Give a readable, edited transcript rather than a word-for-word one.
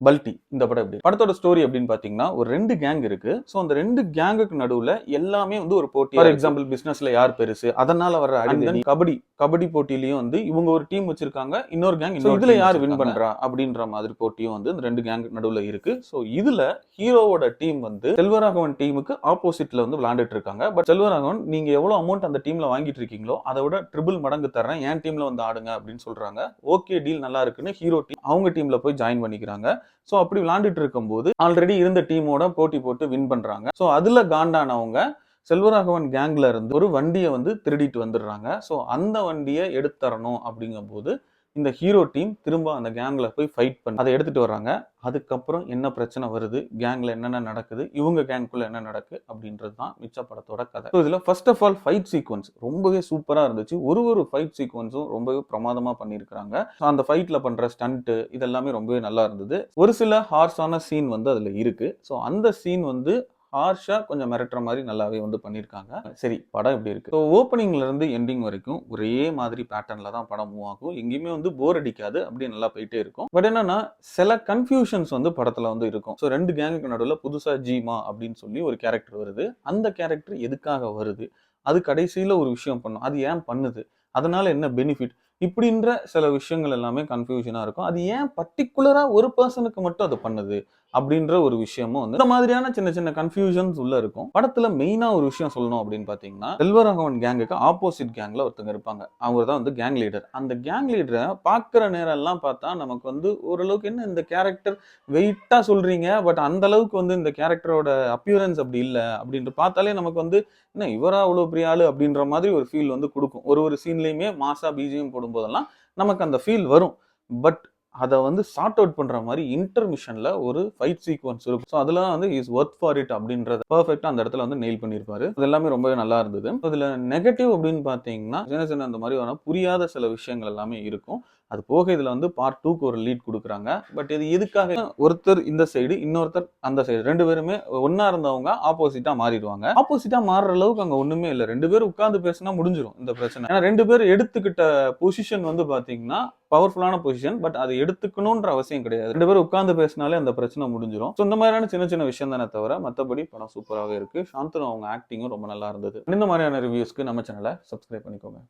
பல்டி இந்த படம் எப்படி படத்தோட ஸ்டோரி அப்படின்னு பாத்தீங்கன்னா ஒரு 2 கேங் இருக்கு. சோ அந்த 2 கேங்குக்கு நடுவுல எல்லாமே வந்து ஒரு போட்டி. ஃபார் எக்ஸாம்பிள் பிசினஸ்ல யார் பெருசு, அதனால வர அடிதடி. கபடி போட்டியிலயும் வந்து இவங்க ஒரு டீம் வச்சிருக்காங்க, இன்னொரு கேங் இதுல யார் வின் பண்றா அப்படின்ற மாதிரி போட்டியும் வந்து இந்த 2 கேங் நடுவுல இருக்கு. சோ இதுல ஹீரோவோட டீம் வந்து செல்வராகவன் டீமுக்கு ஆப்போசிட்ல வந்து விளையாண்டுட்டு இருக்காங்க. பட் செல்வராகவன் நீங்க எவ்வளவு அமௌண்ட் அந்த டீம்ல வாங்கிட்டு இருக்கீங்களோ அதை விட ட்ரிபிள் மடங்கு தர்றேன், என் டீம்ல வந்து ஆடுங்க அப்படின்னு சொல்றாங்க. ஓகே டீல் நல்லா இருக்குன்னு ஹீரோ டீம் அவங்க டீம்ல போய் ஜாயின் பண்ணிக்கிறாங்க. சோ அப்படி விளையாண்டுட்டு இருக்கும்போது ஆல்ரெடி இருந்த டீமோட போட்டி போட்டு வின் பண்றாங்க. சோ அதுல காண்டானவங்க செல்வராகவன் கேங்ல இருந்து ஒரு வண்டியை வந்து திருடிட்டு வந்துடுறாங்க. சோ அந்த வண்டியை எடுத்துறணும் அப்படிங்கும் போது இந்த ஹீரோ டீம் திரும்ப அந்த கேங்ல போய் ஃபைட் பண்ணி அதை எடுத்துட்டு வர்றாங்க. அதுக்கப்புறம் என்ன பிரச்சனை வருது, கேங்ல என்னென்ன நடக்குது, இவங்க கேங்குள்ள என்ன நடக்கு அப்படின்றது தான் மிச்ச படத்தோட கதை. இதுல first of all fight sequence ரொம்பவே சூப்பரா இருந்துச்சு. ஒரு ஃபைட் சீக்வன்ஸும் ரொம்பவே பிரமாதமா பண்ணியிருக்காங்க. அந்த ஃபைட்ல பண்ற ஸ்டண்ட் இதெல்லாமே ரொம்பவே நல்லா இருந்தது. ஒரு சில ஹார்ஸான சீன் வந்து அதுல இருக்கு. ஸோ அந்த சீன் வந்து ஹார்ஷா கொஞ்சம் மிரட்டுற மாதிரி நல்லாவே வந்து பண்ணியிருக்காங்க. சரி, படம் எப்படி இருக்கு? ஸோ ஓப்பனிங்ல இருந்து எண்டிங் வரைக்கும் ஒரே மாதிரி பேட்டர்ன்ல தான் படம் மூவ் ஆகும். எங்கேயுமே வந்து போர் அடிக்காது, அப்படியே நல்லா போயிட்டே இருக்கும். பட் என்னன்னா சில கன்ஃபியூஷன்ஸ் வந்து படத்துல வந்து இருக்கும். ஸோ 2 கேங்குக்கு நடுவில் புதுசா ஜீமா அப்படின்னு சொல்லி ஒரு கேரக்டர் வருது. அந்த கேரக்டர் எதுக்காக வருது, அது கடைசியில ஒரு விஷயம் பண்ணும், அது ஏன் பண்ணுது, அதனால என்ன பெனிஃபிட், இப்படின்ற சில விஷயங்கள் எல்லாமே கன்ஃபியூஷனா இருக்கும். அது ஏன் பர்டிகுலரா ஒரு பர்சனுக்கு மட்டும் அது பண்ணுது அப்படின்ற ஒரு விஷயமும் வந்து இந்த மாதிரியான சின்ன சின்ன கன்ஃபியூஷன்ஸ் உள்ள இருக்கும். படத்துல மெயினா ஒரு விஷயம் சொல்லணும் அப்படின்னு பாத்தீங்கன்னா செல்வராகவன் கேங்குக்கு ஆப்போசிட் கேங்ல ஒருத்தங்க இருப்பாங்க. அவங்க தான் வந்து கேங் லீடர். அந்த கேங் லீடரை பாக்குற நேரம் எல்லாம் பார்த்தா நமக்கு வந்து ஓரளவுக்கு என்ன இந்த கேரக்டர் வெயிட்டா சொல்றீங்க, பட் அந்த அளவுக்கு வந்து இந்த கேரக்டரோட அப்பியரன்ஸ் அப்படி இல்லை அப்படின்ட்டு பார்த்தாலே நமக்கு வந்து என்ன இவரா அவ்வளவு பெரிய ஆளு அப்படின்ற மாதிரி ஒரு ஃபீல் வந்து கொடுக்கும். ஒரு சீன்லயுமே மாசா பிஜிஎம் போடும்போதெல்லாம் நமக்கு அந்த ஃபீல் வரும். பட் அதை வந்து சார்ட் அவுட் பண்ற மாதிரி இன்டர்மிஷன்ல ஒரு ஃபைட் சீக்வன்ஸ் இருக்கும். ஸோ அதெல்லாம் வந்து இஸ் ஒர்த் ஃபார் இட் அப்படின்றத பெர்ஃபெக்டா அந்த இடத்துல வந்து நெயில் பண்ணியிருப்பாரு. அது எல்லாமே ரொம்பவே நல்லா இருந்தது. இதுல நெகட்டிவ் அப்படின்னு பாத்தீங்கன்னா சின்ன சின்ன அந்த மாதிரி புரியாத சில விஷயங்கள் எல்லாமே இருக்கும். அது போக இதுல வந்து பார்ட் 2க்கு ஒரு லீட் கொடுக்குறாங்க. பட் இது எதுக்காக ஒருத்தர் இந்த சைடு இன்னொருத்தர் அந்த சைடு 2 பேருமே ஒன்னா இருந்தவங்க ஆப்போசிட்டா மாறிடுவாங்க. ஆப்போசிட்டா மாறுற அளவுக்கு அங்க ஒண்ணுமே இல்லை. 2 பேரும் உட்கார்ந்து பேசினா முடிஞ்சிடும் இந்த பிரச்சனை. ஏன்னா 2 பேரும் எடுத்துக்கிட்ட பொசிஷன் வந்து பாத்தீங்கன்னா பவர்ஃபுல்லான பொசிஷன். பட் அதை எடுத்துக்கணும்ன்ற அவசியம் கிடையாது. 2 பேரும் உட்கார்ந்து பேசினாலே அந்த பிரச்சனை முடிஞ்சிடும். ஸோ இந்த மாதிரியான சின்ன சின்ன விஷயம் தானே தவிர மற்றபடி படம் சூப்பராகவே இருக்கு. சாந்தனு அவங்க ஆக்டிங்கும் ரொம்ப நல்லா இருந்தது. இந்த மாதிரியான ரிவ்யூஸ்க்கு நம்ம சேனலை சப்ஸ்கிரைப் பண்ணிக்கோங்க.